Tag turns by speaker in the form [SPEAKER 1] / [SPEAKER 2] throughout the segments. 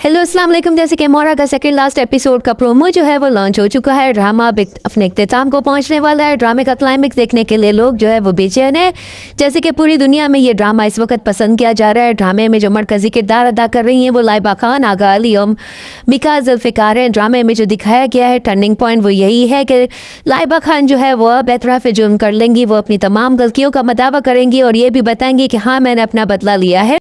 [SPEAKER 1] Hello अस्सलाम वालेकुम। जैसे कि मोरा का सेकंड लास्ट एपिसोड का प्रोमो जो है वो लॉन्च हो चुका है। ड्रामा अपने इख्तिताम को पहुंचने वाला है। ड्रामे का क्लाइमेक्स देखने के लिए लोग जो है वो बेचैन है। जैसे कि पूरी दुनिया में ये ड्रामा इस वक्त पसंद किया जा रहा है। ड्रामे में जो मरकजी किरदार अदा कर रही हैं वो लाइबा खान, आगा अली और मिका जुल्फ़िकार हैं। ड्रामे में जो दिखाया गया है टर्निंग पॉइंट वो यही है कि लाइबा खान जो है वो अब एतराफ़ जुर्म कर लेंगी। वो अपनी तमाम गलतियों का मदावा करेंगी और ये भी बताएंगी कि हाँ मैंने अपना बदला लिया है।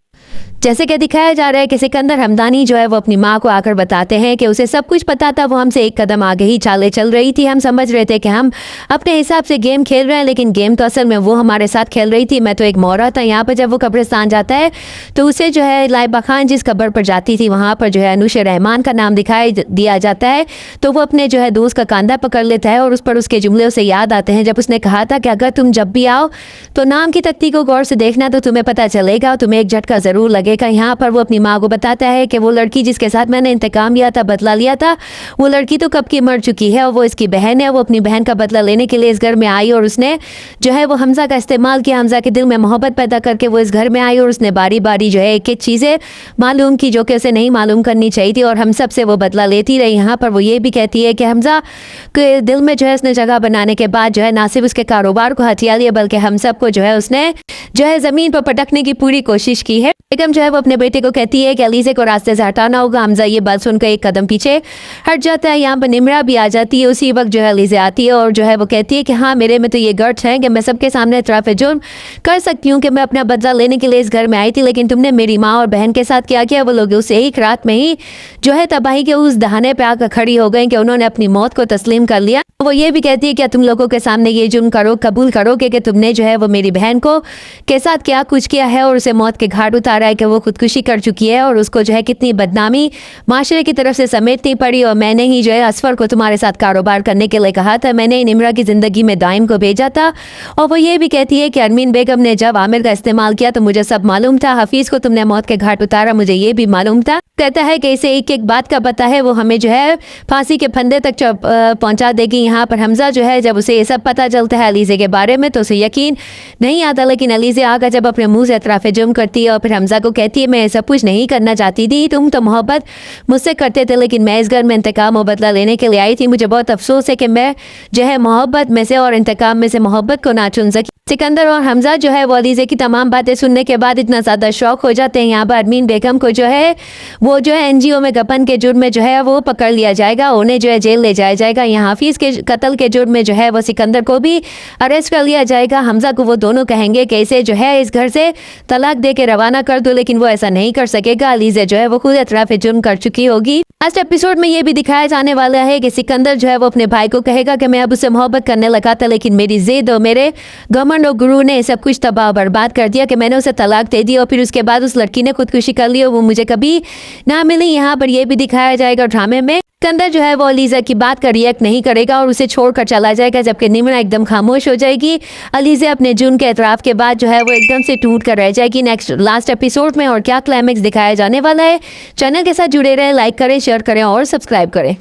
[SPEAKER 1] जैसे कि दिखाया जा रहा है कि सिकंदर हमदानी जो है वो अपनी माँ को आकर बताते हैं कि उसे सब कुछ पता था, वो हमसे एक कदम आगे ही चाले चल रही थी। हम समझ रहे थे कि हम अपने हिसाब से गेम खेल रहे हैं, लेकिन गेम तो असल में वो हमारे साथ खेल रही थी। मैं तो एक मोहरा था। यहाँ पर जब वो कब्रिस्तान जाता है तो उसे जो है लाइबा खान जिस कब्र पर जाती थी वहाँ पर जो है अनुश रहमान का नाम दिखाई दिया जाता है। तो वो अपने जो है दोस्त का कांधा पकड़ लेता है और उस पर उसके जुमले उसे याद आते हैं जब उसने कहा था कि अगर तुम जब भी आओ तो नाम की तख्ती को गौर से देखना तो तुम्हें पता चलेगा, तुम्हें एक झटका जरूर लगेगा। यहाँ पर वो अपनी माँ को बताता है कि वो लड़की जिसके साथ मैंने इंतकाम लिया था, बदला लिया था, वो लड़की तो कब की मर चुकी है और वो इसकी बहन है। वो अपनी बहन का बदला लेने के लिए इस घर में आई और उसने जो है वो हमजा का इस्तेमाल किया। हमजा के दिल में मोहब्बत पैदा करके वो इस घर में आई और उसने बारी बारी जो है एक एक चीज़ें मालूम की जो कि उसे नहीं मालूम करनी चाहिए थी और हम सब से वो बदला लेती रही। यहाँ पर वो ये भी कहती है कि हमजा के दिल में जो है उसने जगह बनाने के बाद जो है ना सिर्फ उसके कारोबार को हथिया लिया बल्कि हम सबको जो है उसने जो है ज़मीन पर पटकने की पूरी कोशिश की है। बेगम जो है वो अपने बेटे को कहती है कि अलीज़े को रास्ते से हटाना होगा। हमजा ये बात सुनकर एक कदम पीछे हट जाता है। यहाँ पर निमरा भी आ जाती है। उसी वक्त जो है अलीज़े आती है और जो है वो कहती है कि हाँ मेरे में तो ये गर्ज है कि मैं सबके सामने इतराफ़ जुर्म कर सकती हूँ कि मैं अपना बदला लेने के लिए इस घर में आई थी, लेकिन तुमने मेरी माँ और बहन के साथ क्या किया। वो लोग उस एक रात में ही जो है तबाही के उस दहाने पे आकर खड़ी हो गई कि उन्होंने अपनी मौत को तस्लीम कर लिया। वो ये भी कहती है कि तुम लोगों के सामने ये जुर्म कबूल करोगे कि तुमने जो है वो मेरी बहन को के साथ क्या कुछ किया है और उसे मौत के घाट उतारा है, कि वो खुदकुशी कर चुकी है और उसको जो है कितनी बदनामी माशरे की तरफ से समेटनी पड़ी। और मैंने ही जो है असफर को तुम्हारे साथ कारोबार करने के लिए कहा था, मैंने ही निमरा की ज़िंदगी में दाइम को भेजा था। और वो ये भी कहती है कि अरमीन बेगम ने जब आमिर का इस्तेमाल किया तो मुझे सब मालूम था। हफीज़ को तुमने मौत के घाट उतारा, मुझे ये भी मालूम था। कहता है कि इसे एक एक बात का पता है, वो हमें जो है फांसी के फंदे तक पहुंचा देगी। यहाँ पर हमजा जो है जब उसे ये सब पता चलता है अलीज़े के बारे में तो उसे यकीन नहीं आता, लेकिन अलीज़े आकर जब अपने मुंह से इतराफ़ जुर्म करती है और फिर हमजा को कहती है मैं सब कुछ नहीं करना चाहती थी, तुम तो मोहब्बत मुझसे करते थे, लेकिन मैं इस घर में इंतकाम और बदला लेने के लिए आई थी। मुझे बहुत अफसोस है कि मैं जो है मोहब्बत में से और इंतकाम में से मोहब्बत को ना चुन सकी। सिकंदर और हमजा जो है वो अलीज़े की तमाम बातें सुनने के बाद इतना ज़्यादा शौक हो जाते हैं। यहाँ पर अरमीन बेगम को जो है वो जो है NGO में गबन के जुर्म में जो है वो पकड़ लिया जाएगा, उन्हें जो है जेल ले जाया जाएगा। यहाँ हाफिज़ के कत्ल के जुर्म में जो है वो सिकंदर को भी अरेस्ट कर लिया जाएगा। हमजा को वो दोनों कहेंगे कि इसे जो है इस घर से तलाक दे के रवाना कर दो, लेकिन वो ऐसा नहीं कर सकेगा। अलीज़े जो है वो खुद इतराफ़ जुर्म कर चुकी होगी। लास्ट एपिसोड में ये भी दिखाया जाने वाला है कि सिकंदर जो है वो अपने भाई को कहेगा कि मैं अब उससे मोहब्बत करने लगा था, लेकिन मेरी जिद और मेरे घमंड और गुरूर ने सब कुछ तबाह बर्बाद कर दिया कि मैंने उसे तलाक दे दी और फिर उसके बाद उस लड़की ने खुदकुशी कर ली और वो मुझे कभी ना मिली। यहाँ पर यह भी दिखाया जाएगा ड्रामे में सिकंदर जो है वो अलीज़ा की बात का रिएक्ट नहीं करेगा और उसे छोड़कर चला जाएगा, जबकि निमरा एकदम खामोश हो जाएगी। अलीज़ा अपने जुर्म के एतराफ़ के बाद जो है वो एकदम से टूट कर रह जाएगी। नेक्स्ट लास्ट एपिसोड में और क्या क्लाइमेक्स दिखाया जाने वाला है, चैनल के साथ जुड़े रहे, लाइक करें, शेयर करें और सब्सक्राइब करें।